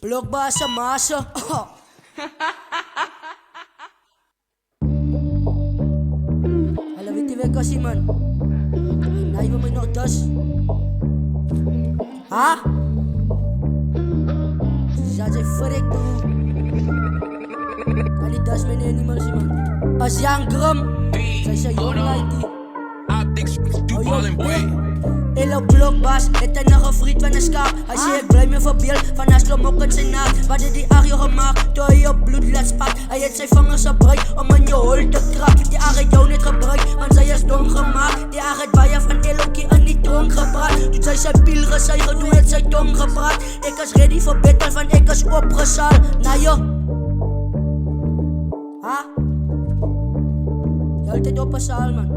Blockbase massa. Alam mo iti kasi man. Naiba mo notas. Ha? Zazay freak to. Alidas men animal si man. As young drum. Say young lighty. Du ballen boy. Elo blokbas, het hy nog gefriet van 'n skaap. Hy sê ek bly me verbeel van as klomok in sy naak. Wat het die agio gemaak, toe hy jou bloed laat spat. Hy het sy vingers gebruik om in jou hol te krap. Die ag het jou net gebruik, want sy is dom gemaak. Die ag het baie van Elokie in die tronk gebraak. Toe sy sy piel gesuig, toe het sy tong gebraak. Ek is ready vir battle, van ek is opgesaal. Na jo. Ha? Jy altyd opgesaal man.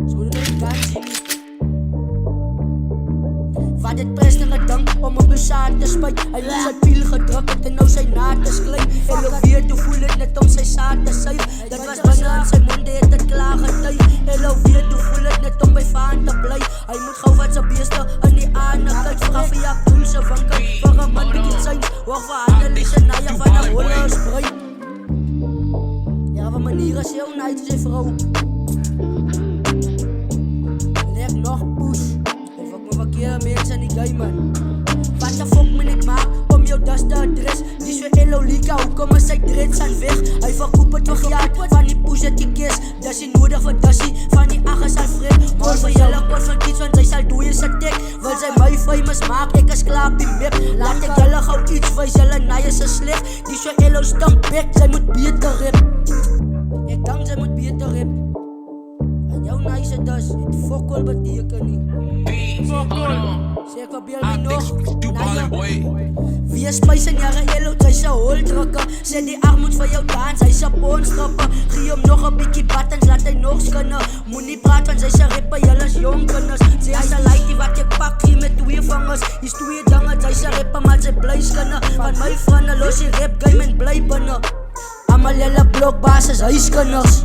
So moet jy net gaan sien. Wat het Preston gedink om op besaad te spuit. Hy het sy piel gedruk het en nou sy naad is klein. Elo weet hoe voel het net om sy saad te suig. Dit was binne in sy monde het het klaar getuig. Elo weet hoe voel het net om by Vaan te bly. Hy moet gauw wat sy beeste in die aande kyk. Vraag vir jou broer sy winkel, vir 'n man die zijn. Wacht vir Annelies en Naya van 'n holle sprei. Ja, wat manier is jou night sy vrou. Leg nog push. Verkeerde mensen in die game man. Wat de fuck moet ik maken om jou das te adres? Die is weer Elolika, hoe komen sy dreads aan weg? Hy verkoop het vir geld van die poes het die kes. Das is nodig vir dassie, van die ag is al vreed. Mooi vir julle kort van iets, want sy sal doe is a tek. Wil sy my famous maak, ek is klaar op die map. Laat ek julle gauw iets wees, julle naai is a sleg. Die is weer Elo stampbek, sy moet beter rap. Ek denk sy moet beter rap. En jou naai se das, het fokol beteken nie. Sê ek verbeel my nog. Wie is spijs in jare Elo, sy sy hol drukke. Sê die ag moet vir jou dans, hy sy poonstrappe. Gee hom nog 'n bietjie buttons, laat hy nog skinne. Moenie praat van sy sy rippe, julle is jong kinders. Sê as 'n laitie wat ek pak, gee met 2 vingers. Hier's 2 dinge, sy sy rippe, maar sy bly skinne. Van my vriende los die rap game en bly binne. Almal julle blokbaas is huiskinders.